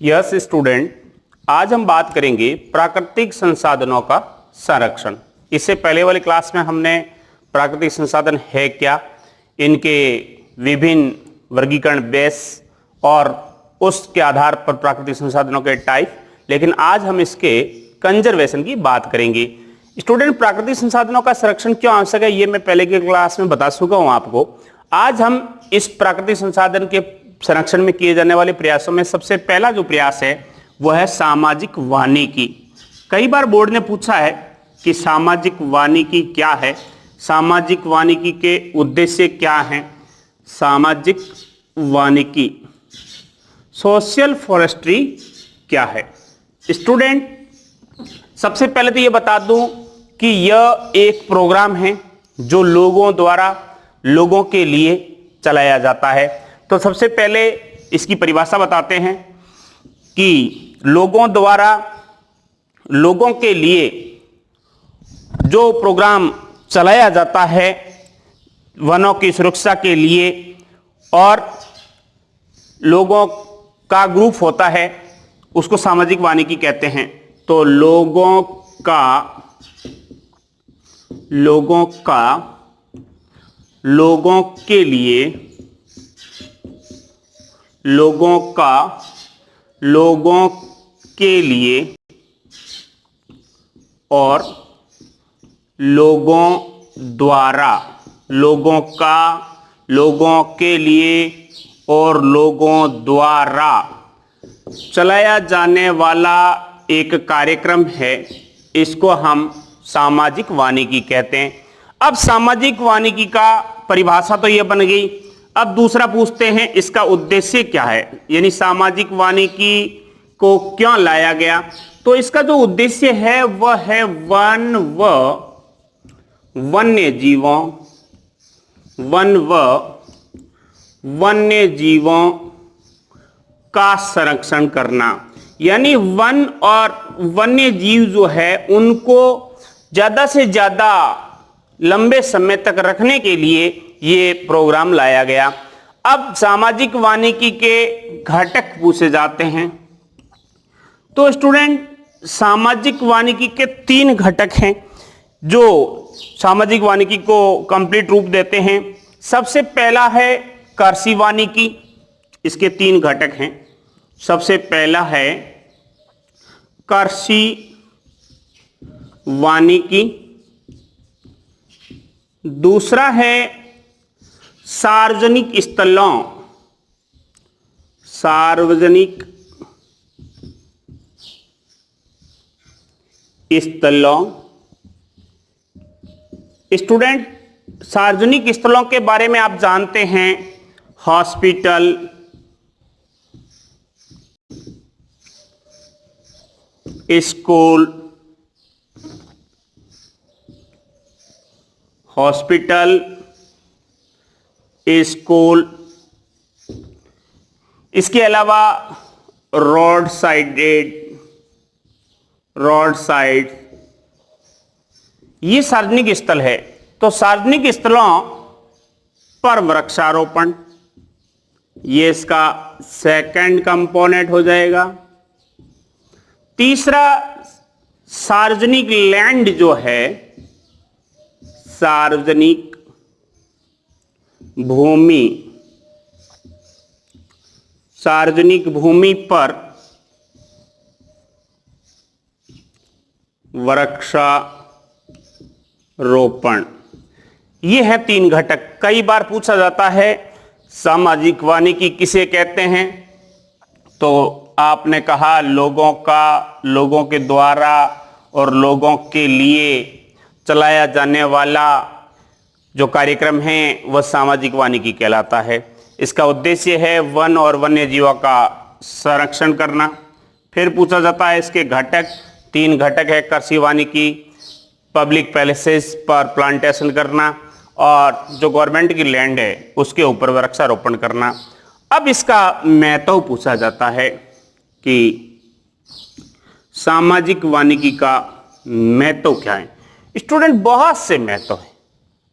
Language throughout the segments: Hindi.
यस स्टूडेंट, आज हम बात करेंगे प्राकृतिक संसाधनों का संरक्षण। इससे पहले वाली क्लास में हमने प्राकृतिक संसाधन है क्या, इनके विभिन्न वर्गीकरण बेस और उसके आधार पर प्राकृतिक संसाधनों के टाइप, लेकिन आज हम इसके कंजर्वेशन की बात करेंगे। स्टूडेंट, प्राकृतिक संसाधनों का संरक्षण क्यों आवश्यक है ये मैं पहले की क्लास में बता चुका हूं आपको। आज हम इस प्राकृतिक संसाधन के संरक्षण में किए जाने वाले प्रयासों में सबसे पहला जो प्रयास है वह है सामाजिक वानिकी। कई बार बोर्ड ने पूछा है कि सामाजिक वानिकी क्या है, सामाजिक वानिकी के उद्देश्य क्या हैं। सामाजिक वानिकी, सोशल फॉरेस्ट्री क्या है। स्टूडेंट, सबसे पहले तो ये बता दूं कि यह एक प्रोग्राम है जो लोगों द्वारा लोगों के लिए चलाया जाता है। तो सबसे पहले इसकी परिभाषा बताते हैं कि लोगों द्वारा लोगों के लिए जो प्रोग्राम चलाया जाता है वनों की सुरक्षा के लिए और लोगों का ग्रुप होता है उसको सामाजिक वानिकी कहते हैं। तो लोगों का लोगों के लिए, लोगों का लोगों के लिए और लोगों द्वारा, लोगों का लोगों के लिए और लोगों द्वारा चलाया जाने वाला एक कार्यक्रम है, इसको हम सामाजिक वानिकी कहते हैं। अब सामाजिक वानिकी का परिभाषा तो यह बन गई। अब दूसरा पूछते हैं इसका उद्देश्य क्या है, यानी सामाजिक वानिकी को क्यों लाया गया। तो इसका जो उद्देश्य है वह है वन व वन्य जीवों का संरक्षण करना, यानी वन और वन्य जीव जो है उनको ज्यादा से ज्यादा लंबे समय तक रखने के लिए ये प्रोग्राम लाया गया। अब सामाजिक वानिकी के घटक पूछे जाते हैं। तो स्टूडेंट, सामाजिक वानिकी के 3 घटक हैं जो सामाजिक वानिकी को कंप्लीट रूप देते हैं। सबसे पहला है कृषि वानिकी, इसके 3 घटक हैं। सबसे पहला है कृषि वानिकी, दूसरा है सार्वजनिक स्थलों स्टूडेंट, सार्वजनिक स्थलों के बारे में आप जानते हैं, हॉस्पिटल, स्कूल, इसके अलावा रोड साइड, ये सार्वजनिक स्थल है। तो सार्वजनिक स्थलों पर वृक्षारोपण, ये इसका सेकंड कंपोनेंट हो जाएगा। तीसरा, सार्वजनिक लैंड जो है, सार्वजनिक भूमि पर वृक्षारोपण, ये है 3 घटक। कई बार पूछा जाता है सामाजिक वानिकी किसे कहते हैं, तो आपने कहा लोगों के द्वारा और लोगों के लिए चलाया जाने वाला जो कार्यक्रम है वह सामाजिक वानिकी कहलाता है। इसका उद्देश्य है वन और वन्य जीवों का संरक्षण करना। फिर पूछा जाता है इसके घटक, 3 घटक है कृषि वानिकी, पब्लिक पैलेसेस पर प्लांटेशन करना और जो गवर्नमेंट की लैंड है उसके ऊपर वृक्षारोपण करना। अब इसका महत्व पूछा जाता है कि सामाजिक वानिकी का महत्व क्या है। स्टूडेंट, बहुत से महत्व है,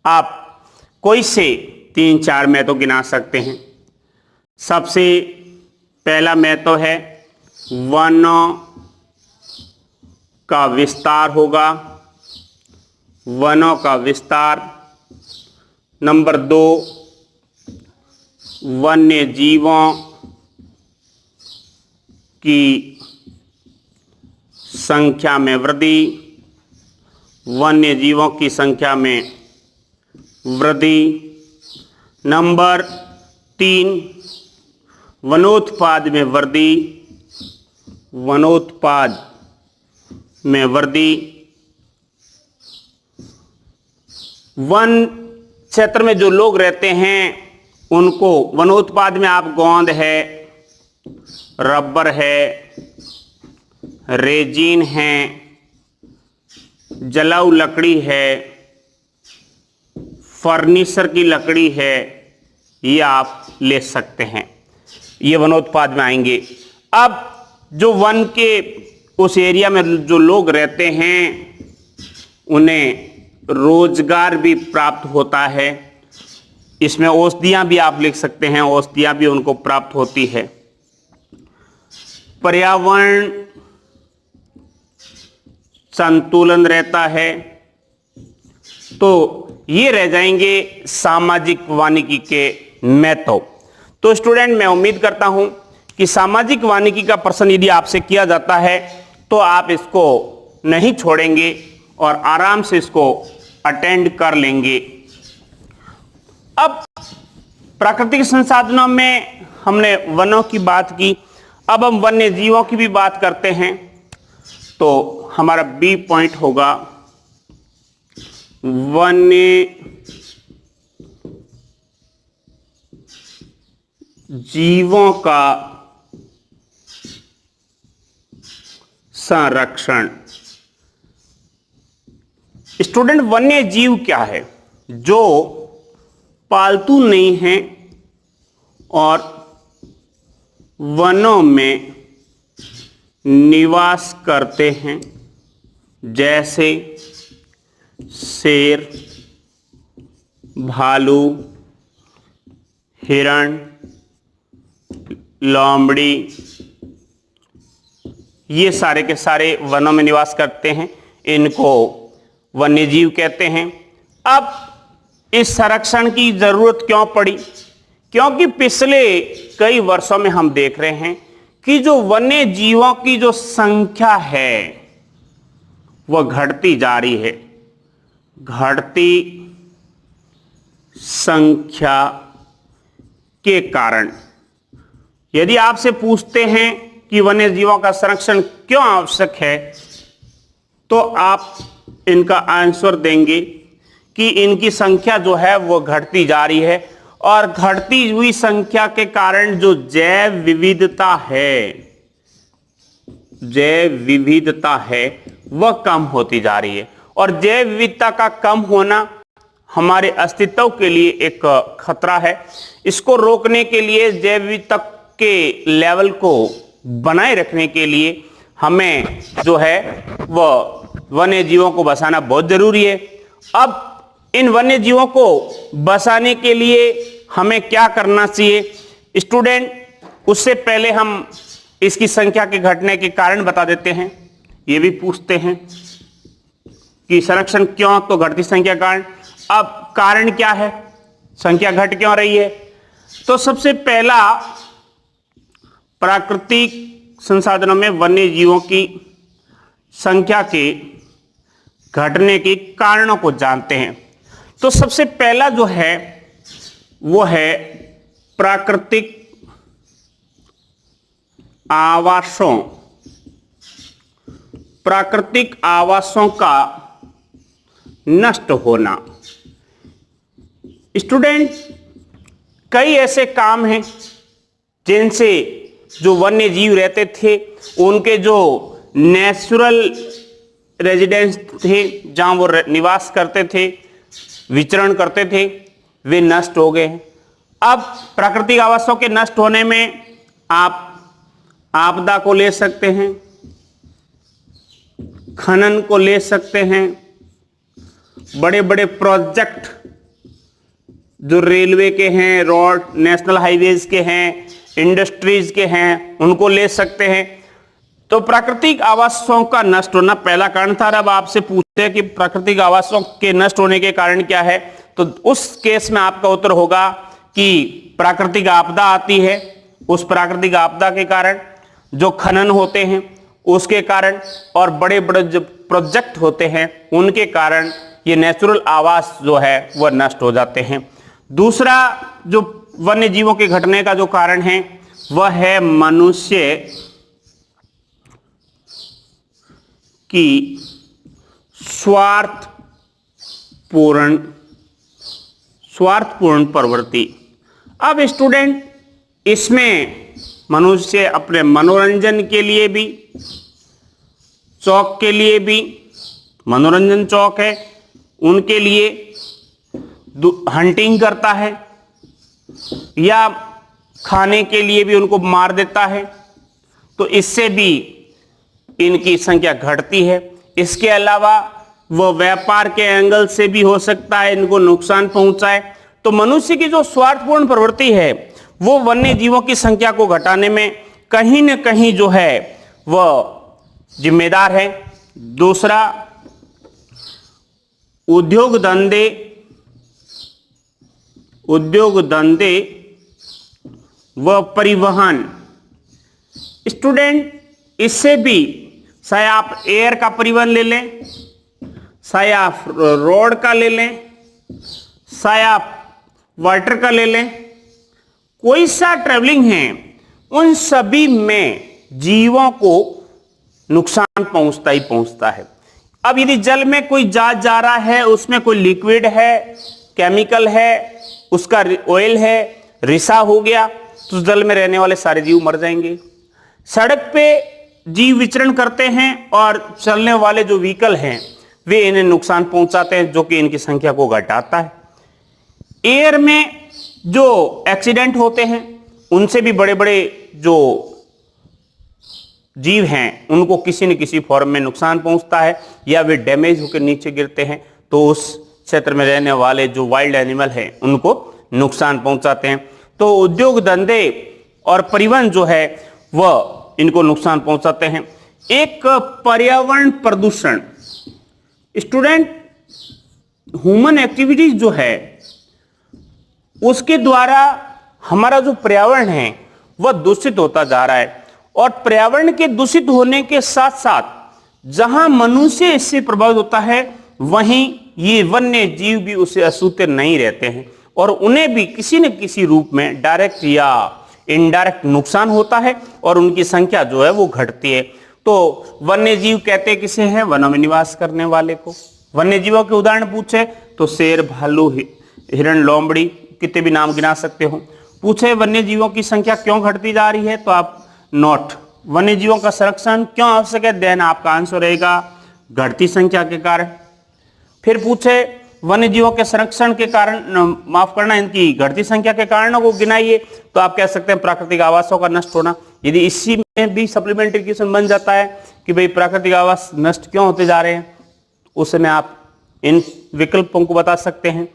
आप कोई से 3-4 महत्व गिना सकते हैं। सबसे पहला महत्व है वनों का विस्तार होगा, वनों का विस्तार। नंबर 2, वन्य जीवों की संख्या में वृद्धि, वन्य जीवों की संख्या में वृद्धि। नंबर 3, वनोत्पाद में वृद्धि, वनोत्पाद में वृद्धि। वन क्षेत्र में जो लोग रहते हैं उनको वनोत्पाद में आप गोंद है, रबर है, रेजिन है, जलाऊ लकड़ी है, फर्नीचर की लकड़ी है, ये आप ले सकते हैं, ये वनोत्पाद में आएंगे। अब जो वन के उस एरिया में जो लोग रहते हैं उन्हें रोजगार भी प्राप्त होता है, इसमें औषधियां भी आप लिख सकते हैं, औषधियां भी उनको प्राप्त होती है। पर्यावरण संतुलन रहता है। तो ये रह जाएंगे सामाजिक वानिकी के महत्व। तो स्टूडेंट, मैं उम्मीद करता हूं कि सामाजिक वानिकी का प्रश्न यदि आपसे किया जाता है तो आप इसको नहीं छोड़ेंगे और आराम से इसको अटेंड कर लेंगे। अब प्राकृतिक संसाधनों में हमने वनों की बात की, अब हम वन्य जीवों की भी बात करते हैं। तो हमारा बी पॉइंट होगा वन्य जीवों का संरक्षण। स्टूडेंट, वन्य जीव क्या है? जो पालतू नहीं है और वनों में निवास करते हैं, जैसे शेर, भालू, हिरण, लोमड़ी, ये सारे के सारे वनों में निवास करते हैं, इनको वन्यजीव कहते हैं। अब इस संरक्षण की जरूरत क्यों पड़ी? क्योंकि पिछले कई वर्षों में हम देख रहे हैं कि जो वन्य जीवों की जो संख्या है वह घटती जा रही है। घटती संख्या के कारण यदि आपसे पूछते हैं कि वन्य जीवों का संरक्षण क्यों आवश्यक है, तो आप इनका आंसर देंगे कि इनकी संख्या जो है वो घटती जा रही है और घटती हुई संख्या के कारण जो जैव विविधता है वह कम होती जा रही है। और जैव विविधता का कम होना हमारे अस्तित्व के लिए एक खतरा है। इसको रोकने के लिए, जैव विविधता के लेवल को बनाए रखने के लिए हमें जो है वह वन्य जीवों को बचाना बहुत जरूरी है। अब इन वन्य जीवों को बचाने के लिए हमें क्या करना चाहिए स्टूडेंट? उससे पहले हम इसकी संख्या के घटने के कारण बता देते हैं। ये भी पूछते हैं कि संरक्षण क्यों, तो घटती संख्या कारण। अब कारण क्या है, संख्या घट क्यों रही है? तो सबसे पहला, प्राकृतिक संसाधनों में वन्य जीवों की संख्या के घटने के कारणों को जानते हैं। तो सबसे पहला जो है वो है प्राकृतिक आवासों, प्राकृतिक आवासों का नष्ट होना। स्टूडेंट, कई ऐसे काम हैं जिनसे जो वन्य जीव रहते थे उनके जो नेचुरल रेजिडेंस थे, जहां वो निवास करते थे, विचरण करते थे, वे नष्ट हो गए हैं। अब प्राकृतिक आवासों के नष्ट होने में आप आपदा को ले सकते हैं, खनन को ले सकते हैं, बड़े बड़े प्रोजेक्ट जो रेलवे के हैं, रोड, नेशनल हाईवेज के हैं, इंडस्ट्रीज के हैं, उनको ले सकते हैं। तो प्राकृतिक आवासों का नष्ट होना पहला कारण था। अब आपसे पूछते हैं कि प्राकृतिक आवासों के नष्ट होने के कारण क्या है, तो उस केस में आपका उत्तर होगा कि प्राकृतिक आपदा आती है। उस प्राकृतिक आपदा के कारण जो खनन होते हैं उसके कारण, और बड़े बड़े जो प्रोजेक्ट होते हैं उनके कारण ये नेचुरल आवास जो है वह नष्ट हो जाते हैं। दूसरा जो वन्य जीवों के घटने का जो कारण है वह है मनुष्य की स्वार्थपूर्ण प्रवृत्ति। अब स्टूडेंट, इसमें मनुष्य अपने मनोरंजन के लिए भी, चौक के लिए भी, मनोरंजन चौक है उनके लिए हंटिंग करता है या खाने के लिए भी उनको मार देता है, तो इससे भी इनकी संख्या घटती है। इसके अलावा वह व्यापार के एंगल से भी हो सकता है इनको नुकसान पहुंचाए। तो मनुष्य की जो स्वार्थपूर्ण प्रवृत्ति है वो वन्य जीवों की संख्या को घटाने में कहीं न कहीं जो है वह जिम्मेदार है। दूसरा, उद्योग धंधे व परिवहन। स्टूडेंट, इससे भी, चाहे आप एयर का परिवहन ले लें, चाहे आप रोड का ले लें, चाहे आप वाटर का ले लें, कोई सा ट्रेवलिंग है उन सभी में जीवों को नुकसान पहुंचता ही पहुंचता है। अब यदि जल में कोई जहाज जा रहा है, उसमें कोई लिक्विड है, केमिकल है, उसका ऑयल है, रिसा हो गया, तो जल में रहने वाले सारे जीव मर जाएंगे। सड़क पे जीव विचरण करते हैं और चलने वाले जो व्हीकल हैं वे इन्हें नुकसान पहुंचाते हैं, जो कि इनकी संख्या को घटाता है। एयर में जो एक्सीडेंट होते हैं उनसे भी बड़े बड़े जो जीव हैं उनको किसी न किसी फॉर्म में नुकसान पहुंचता है, या वे डैमेज होकर नीचे गिरते हैं तो उस क्षेत्र में रहने वाले जो वाइल्ड एनिमल हैं उनको नुकसान पहुंचाते हैं। तो उद्योग धंधे और परिवहन जो है वह इनको नुकसान पहुंचाते हैं। एक पर्यावरण प्रदूषण। स्टूडेंट, ह्यूमन एक्टिविटीज जो है उसके द्वारा हमारा जो पर्यावरण है वह दूषित होता जा रहा है, और पर्यावरण के दूषित होने के साथ साथ जहां मनुष्य इससे प्रभावित होता है वहीं ये वन्य जीव भी उससे अछूते नहीं रहते हैं, और उन्हें भी किसी न किसी रूप में डायरेक्ट या इनडायरेक्ट नुकसान होता है और उनकी संख्या जो है वो घटती है। तो वन्य जीव कहते किसे हैं? वनों में निवास करने वाले को। वन्य जीवों के उदाहरण पूछे तो शेर, भालू, हिरण, लोमड़ी, कितने भी नाम गिना सकते हो। पूछे वन्य जीवों की संख्या क्यों घटती जा रही है, तो आप नोट। वन्य जीवों का संरक्षण क्यों आवश्यक है, देन आपका आंसर रहेगा घटती संख्या के कारण। फिर पूछे वन्य जीवों के संरक्षण के कारण, माफ करना, इनकी घटती संख्या के कारणों को गिनाइए, तो आप कह सकते हैं प्राकृतिक आवासों का नष्ट होना। यदि इसी में भी सप्लीमेंट्री क्वेश्चन बन जाता है कि भाई प्राकृतिक आवास नष्ट क्यों होते जा रहे हैं, उस समय आप इन विकल्पों को बता सकते हैं।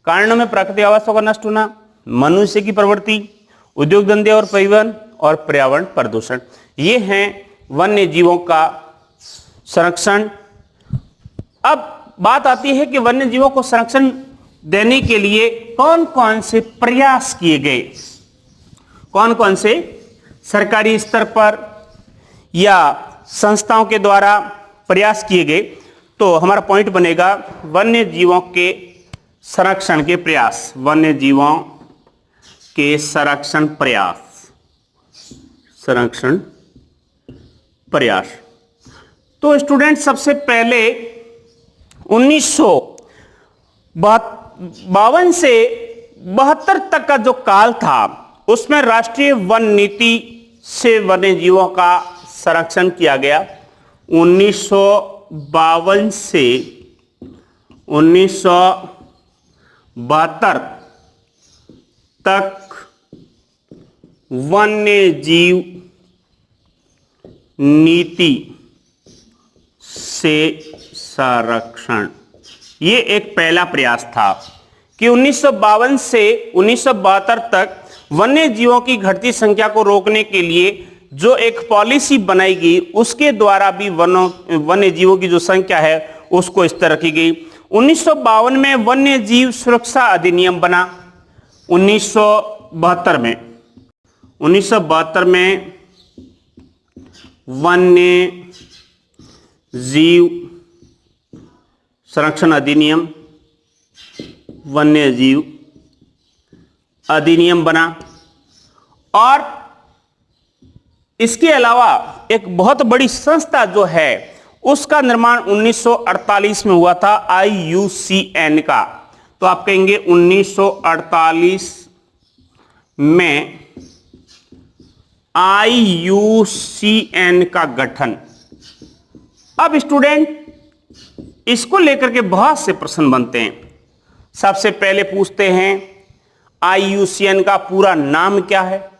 कारणों में प्राकृतिक आवासों का नष्ट होना, मनुष्य की प्रवृत्ति, उद्योग धंधे और परिवहन, और पर्यावरण प्रदूषण, ये हैं वन्य जीवों का संरक्षण। अब बात आती है कि वन्य जीवों को संरक्षण देने के लिए कौन कौन से प्रयास किए गए, कौन कौन से सरकारी स्तर पर या संस्थाओं के द्वारा प्रयास किए गए। तो हमारा पॉइंट बनेगा वन्य जीवों के संरक्षण के प्रयास, वन्य जीवों के संरक्षण प्रयास। तो स्टूडेंट, सबसे पहले 1952 से 72 तक का जो काल था उसमें राष्ट्रीय वन नीति से वन्य जीवों का संरक्षण किया गया। 1952 से 1972 तक वन्य जीव नीति से संरक्षण, ये एक पहला प्रयास था कि 1952 से 1972 तक वन्य जीवों की घटती संख्या को रोकने के लिए जो एक पॉलिसी बनाई गई उसके द्वारा भी वन्य जीवों की जो संख्या है उसको स्थिर रखी गई। 1952 में वन्य जीव सुरक्षा अधिनियम बना। 1972 में वन्य जीव संरक्षण अधिनियम, वन्य जीव अधिनियम बना। और इसके अलावा एक बहुत बड़ी संस्था जो है उसका निर्माण 1948 में हुआ था, IUCN का। तो आप कहेंगे 1948 में IUCN का गठन। अब स्टूडेंट इसको लेकर के बहुत से प्रश्न बनते हैं। सबसे पहले पूछते हैं IUCN का पूरा नाम क्या है।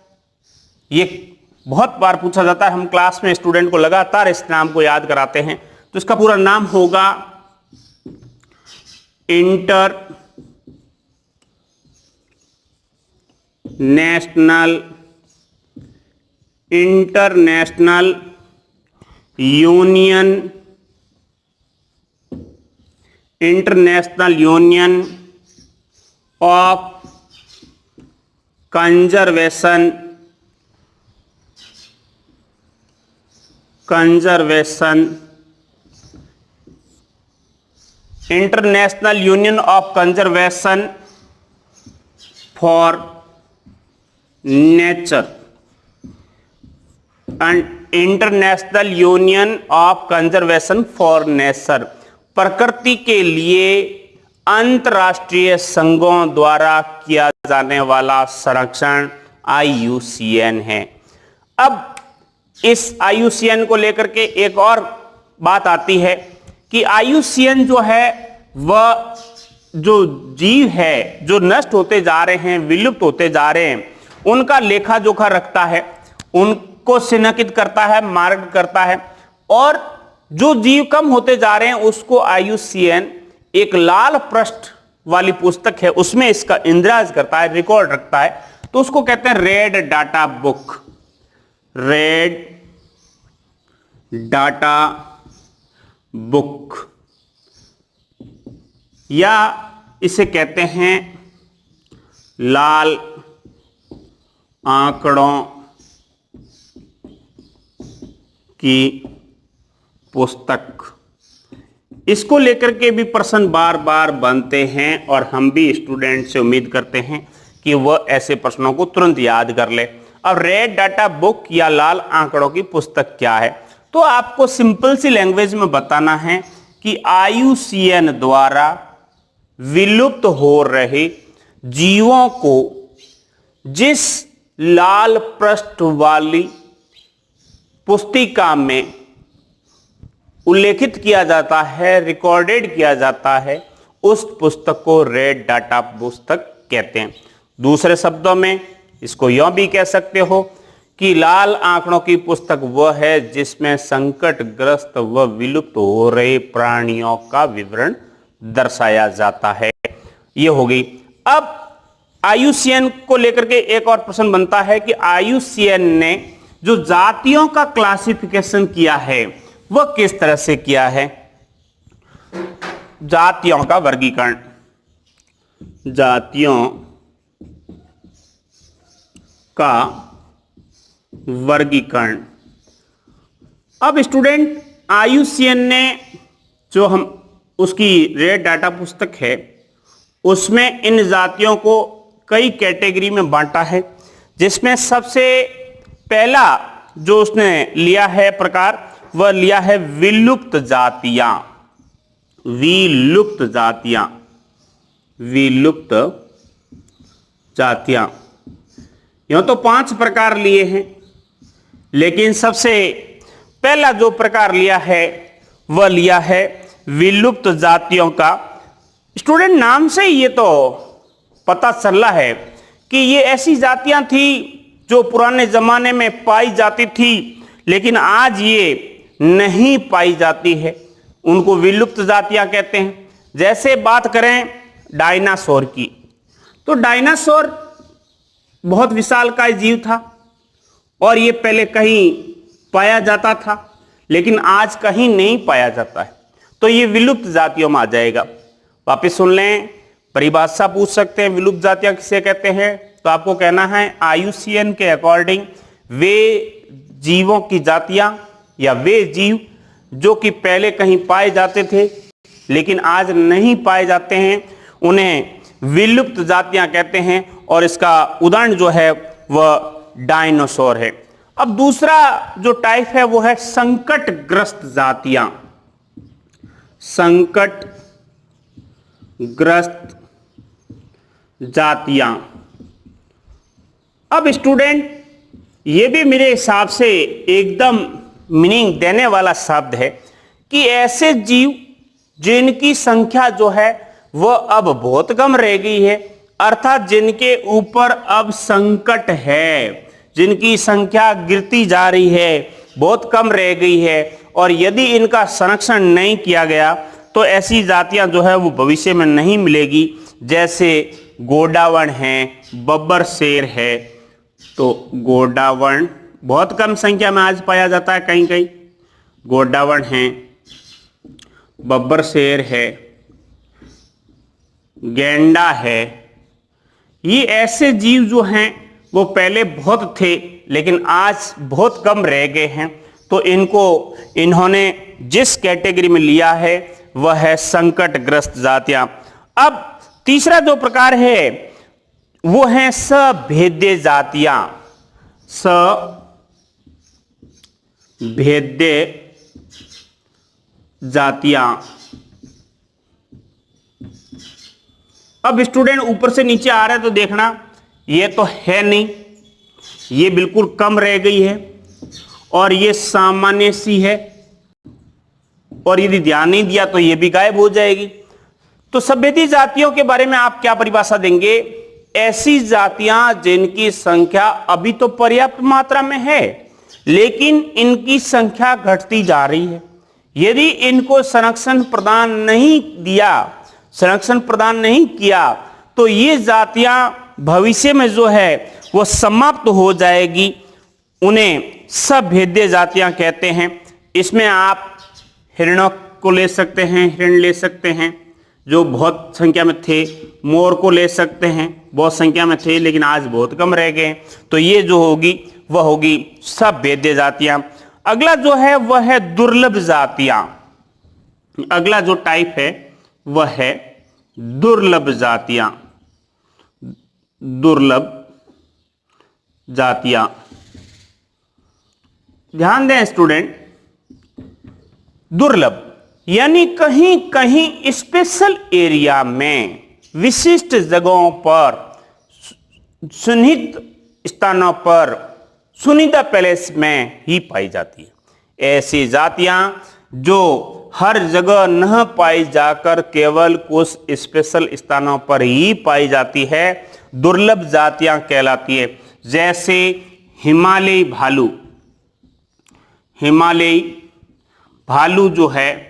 ये बहुत बार पूछा जाता है, हम क्लास में स्टूडेंट को लगातार इस नाम को याद कराते हैं। तो इसका पूरा नाम होगा international union of conservation international union of conservation for nature and international union of conservation for nature, प्रकृति के लिए अंतरराष्ट्रीय संघों द्वारा किया जाने वाला संरक्षण IUCN है। अब इस IUCN को लेकर के एक और बात आती है कि IUCN जो है वह जो जीव है जो नष्ट होते जा रहे हैं, विलुप्त होते जा रहे हैं, उनका लेखा जोखा रखता है, उनको चिन्हित करता है, मार्क करता है। और जो जीव कम होते जा रहे हैं उसको IUCN एक लाल पृष्ठ वाली पुस्तक है उसमें इसका इंद्राज करता है, रिकॉर्ड रखता है। तो उसको कहते हैं red data book, red data book, या इसे कहते हैं लाल आंकड़ों की पुस्तक। इसको लेकर के भी प्रश्न बार बार बनते हैं और हम भी स्टूडेंट से उम्मीद करते हैं कि वह ऐसे प्रश्नों को तुरंत याद कर ले। अब रेड डाटा बुक या लाल आंकड़ों की पुस्तक क्या है, तो आपको सिंपल सी लैंग्वेज में बताना है कि IUCN द्वारा विलुप्त हो रहे जीवों को जिस लाल पृष्ठ वाली पुस्तिका में उल्लेखित किया जाता है, रिकॉर्डेड किया जाता है, उस पुस्तक को रेड डाटा पुस्तक कहते हैं। दूसरे शब्दों में इसको यह भी कह सकते हो कि लाल आंकड़ों की पुस्तक वह है जिसमें संकटग्रस्त व विलुप्त हो रहे प्राणियों का विवरण दर्शाया जाता है। यह हो गई। अब IUCN को लेकर के एक और प्रश्न बनता है कि IUCN ने जो जातियों का क्लासिफिकेशन किया है वह किस तरह से किया है। जातियों का वर्गीकरण, जातियों का वर्गीकरण। अब स्टूडेंट IUCN ने जो हम उसकी रेड डाटा पुस्तक है उसमें इन जातियों को कई कैटेगरी में बांटा है, जिसमें सबसे पहला जो उसने लिया है प्रकार वह लिया है विलुप्त जातियां। विलुप्त जातियां, विलुप्त जातियां। यूं तो 5 प्रकार लिए हैं, लेकिन सबसे पहला जो प्रकार लिया है वह लिया है विलुप्त जातियों का। स्टूडेंट नाम से ये तो पता चल रहा है कि ये ऐसी जातियां थी जो पुराने जमाने में पाई जाती थी लेकिन आज ये नहीं पाई जाती है, उनको विलुप्त जातियां कहते हैं। जैसे बात करें डायनासोर की, तो डायनासोर बहुत विशालकाय जीव था, और ये पहले कहीं पाया जाता था लेकिन आज कहीं नहीं पाया जाता है, तो ये विलुप्त जातियों में आ जाएगा। वापस सुन लें, परिभाषा पूछ सकते हैं विलुप्त जातियां किसे कहते हैं, तो आपको कहना है IUCN के अकॉर्डिंग वे जीवों की जातियां या वे जीव जो कि पहले कहीं पाए जाते थे लेकिन आज नहीं पाए जाते हैं, उन्हें विलुप्त जातियां कहते हैं। और इसका उदाहरण जो है वह डायनासोर है। अब दूसरा जो टाइप है वो है संकटग्रस्त जातियां। संकटग्रस्त जातियां। अब स्टूडेंट, ये भी मेरे हिसाब से एकदम मीनिंग देने वाला शब्द है कि ऐसे जीव जिनकी संख्या जो है वह अब बहुत कम रह गई है, अर्थात जिनके ऊपर अब संकट है, जिनकी संख्या गिरती जा रही है, बहुत कम रह गई है, और यदि इनका संरक्षण नहीं किया गया तो ऐसी जातियां जो है वो भविष्य में नहीं मिलेगी। जैसे गोडावण है, बब्बर शेर है। तो गोडावण बहुत कम संख्या में आज पाया जाता है कहीं कहीं, गोडावण है, बब्बर शेर है, गैंडा है। ये ऐसे जीव जो हैं वो पहले बहुत थे लेकिन आज बहुत कम रह गए हैं, तो इन्होंने जिस कैटेगरी में लिया है वह है संकटग्रस्त जातियां। अब तीसरा जो प्रकार है वो है सभेद्य जातियां। सभेद्य जातियां। अब स्टूडेंट ऊपर से नीचे आ रहे हैं तो देखना, ये तो है नहीं, ये बिल्कुल कम रह गई है, और ये सामान्य सी है, और यदि ध्यान नहीं दिया तो ये भी गायब हो जाएगी। तो सभ्यती जातियों के बारे में आप क्या परिभाषा देंगे? ऐसी जातियां जिनकी संख्या अभी तो पर्याप्त मात्रा में है लेकिन इनकी संख्या घटती जा रही है। यदि इनको संरक्षण प्रदान नहीं दिया, संरक्षण प्रदान नहीं किया तो ये जातियां भविष्य में जो है वो समाप्त हो जाएगी। उन्हें सभेद्य जातियां कहते हैं। इसमें आप हिरणों को ले सकते हैं, हिरण ले सकते हैं जो बहुत संख्या में थे, मोर को ले सकते हैं, बहुत संख्या में थे लेकिन आज बहुत कम रह गए। तो ये जो होगी वह होगी सभेद्य जातियां। अगला जो है वह है दुर्लभ जातियां। अगला जो टाइप है वह है दुर्लभ जातियां। दुर्लभ जातियां। ध्यान दें स्टूडेंट, दुर्लभ यानी कहीं कहीं स्पेशल एरिया में, विशिष्ट जगहों पर, सुनिश्चित स्थानों पर, सुनिश्चित पैलेस में ही पाई जाती है। ऐसी जातियां जो हर जगह न पाई जाकर केवल कुछ स्पेशल स्थानों पर ही पाई जाती है, दुर्लभ जातियां कहलाती है। जैसे हिमालयी भालू। हिमालयी भालू जो है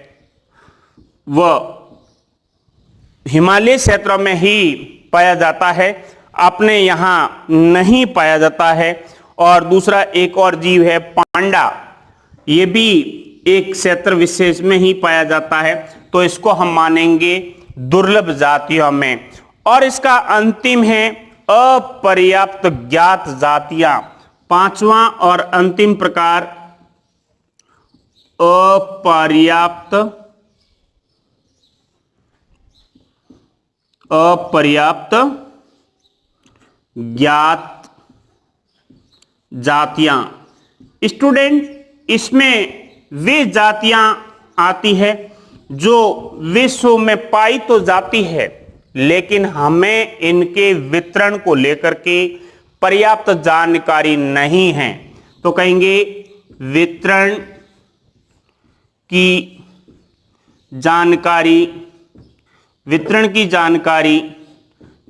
वह हिमालय क्षेत्रों में ही पाया जाता है, अपने यहाँ नहीं पाया जाता है। और दूसरा एक और जीव है पांडा, ये भी एक क्षेत्र विशेष में ही पाया जाता है, तो इसको हम मानेंगे दुर्लभ जातियों में। और इसका अंतिम है अपर्याप्त ज्ञात जातियां। पांचवा और अंतिम प्रकार अपर्याप्त ज्ञात जातियां। स्टूडेंट, इसमें वे जातियां आती है जो विश्व में पाई तो जाती है लेकिन हमें इनके वितरण को लेकर के पर्याप्त जानकारी नहीं है, तो कहेंगे वितरण की जानकारी, वितरण की जानकारी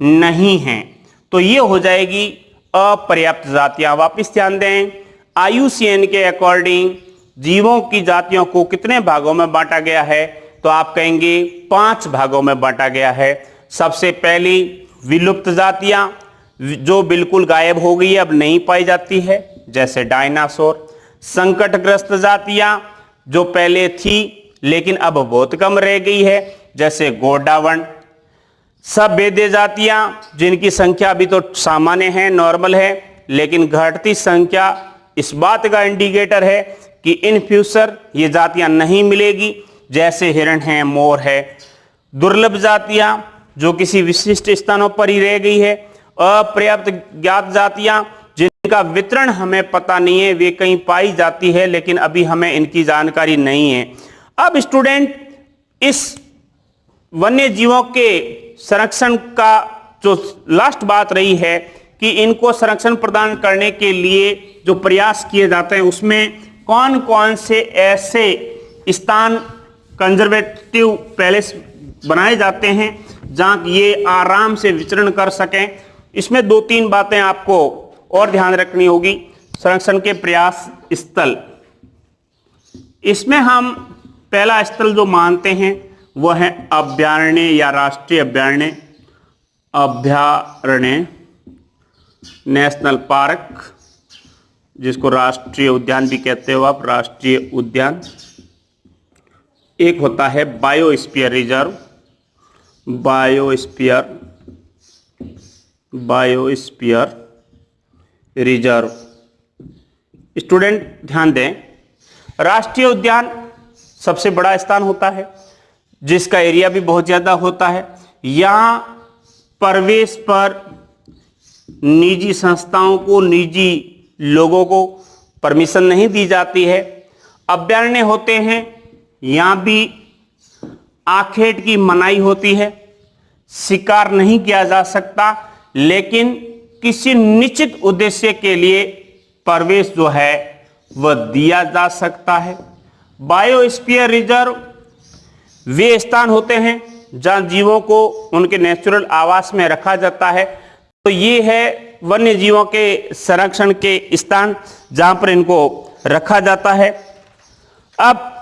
नहीं है, तो ये हो जाएगी अपर्याप्त जातियां। वापस ध्यान दें, IUCN के अकॉर्डिंग जीवों की जातियों को कितने भागों में बांटा गया है? तो आप कहेंगे 5 भागों में बांटा गया है। सबसे पहली विलुप्त जातियां जो बिल्कुल गायब हो गई है, अब नहीं पाई जाती है, जैसे डायनासोर। संकटग्रस्त जातियां जो पहले थी लेकिन अब बहुत कम रह गई है, जैसे गोंडावण। सभ्य जातियां जिनकी संख्या अभी तो सामान्य है, नॉर्मल है, लेकिन घटती संख्या इस बात का इंडिकेटर है कि इन फ्यूचर ये जातियां नहीं मिलेगी, जैसे हिरण है, मोर है। दुर्लभ जातियां जो किसी विशिष्ट स्थानों पर ही रह गई है। अपर्याप्त ज्ञात जातियां जिनका वितरण हमें पता नहीं है, वे कहीं पाई जाती है लेकिन अभी हमें इनकी जानकारी नहीं है। अब स्टूडेंट, इस वन्य जीवों के संरक्षण का जो लास्ट बात रही है कि इनको संरक्षण प्रदान करने के लिए जो प्रयास किए जाते हैं उसमें कौन कौन से ऐसे स्थान कंजर्वेटिव पैलेस बनाए जाते हैं जहां ये आराम से विचरण कर सकें। इसमें 2-3 बातें आपको और ध्यान रखनी होगी। संरक्षण के प्रयास स्थल, इसमें हम पहला स्थल जो मानते हैं वह है अभयारण्य या राष्ट्रीय अभयारण्य। अभयारण्य, नेशनल पार्क, जिसको राष्ट्रीय उद्यान भी कहते हो आप, राष्ट्रीय उद्यान। एक होता है biosphere reserve, biosphere reserve. Student ध्यान दें, राष्ट्रीय उद्यान सबसे बड़ा स्थान होता है जिसका एरिया भी बहुत ज्यादा होता है। यहां प्रवेश पर निजी संस्थाओं को, निजी लोगों को परमिशन नहीं दी जाती है। अभयारण्य होते हैं, यहां भी आखेट की मनाही होती है, शिकार नहीं किया जा सकता, लेकिन किसी निश्चित उद्देश्य के लिए प्रवेश जो है वह दिया जा सकता है। बायोस्फीयर रिजर्व वे स्थान होते हैं जहां जीवों को उनके नेचुरल आवास में रखा जाता है। तो ये है वन्य जीवों के संरक्षण के स्थान जहां पर इनको रखा जाता है। अब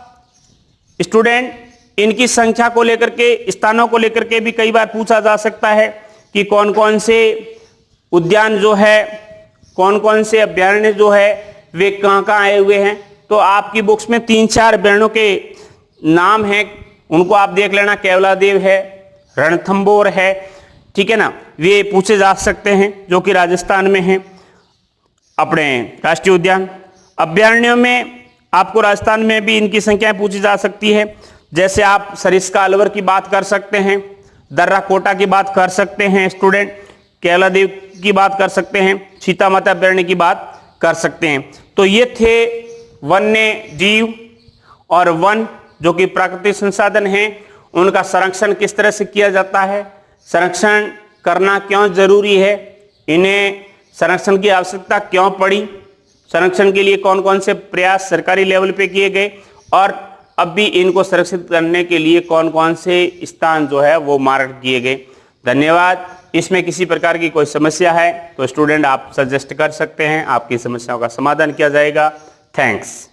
स्टूडेंट, इनकी संख्या को लेकर के, स्थानों को लेकर के भी कई बार पूछा जा सकता है कि कौन कौन से उद्यान जो है, कौन कौन से अभयारण्य जो है वे कहां कहां आए हुए हैं। तो आपकी बुक्स में 3-4 अभयारण्यों के नाम हैं, उनको आप देख लेना। केवलादेव है, रणथंबोर है, ठीक है ना, वे पूछे जा सकते हैं, जो कि राजस्थान में है अपने राष्ट्रीय उद्यान। अभयारण्यों में आपको राजस्थान में भी इनकी संख्याएं पूछी जा सकती है, जैसे आप सरिस्का अलवर की बात कर सकते हैं, दर्रा कोटा की बात कर सकते हैं स्टूडेंट, केवलादेव की बात कर सकते हैं, सीता माता अभयारण्य की बात कर सकते हैं। तो ये थे वन्य जीव और वन जो कि प्राकृतिक संसाधन हैं, उनका संरक्षण किस तरह से किया जाता है, संरक्षण करना क्यों जरूरी है, इन्हें संरक्षण की आवश्यकता क्यों पड़ी, संरक्षण के लिए कौन कौन से प्रयास सरकारी लेवल पे किए गए, और अब भी इनको संरक्षित करने के लिए कौन कौन से स्थान जो है वो मार्क किए गए। धन्यवाद। इसमें किसी प्रकार की कोई समस्या है तो स्टूडेंट आप सजेस्ट कर सकते हैं, आपकी समस्याओं का समाधान किया जाएगा। थैंक्स।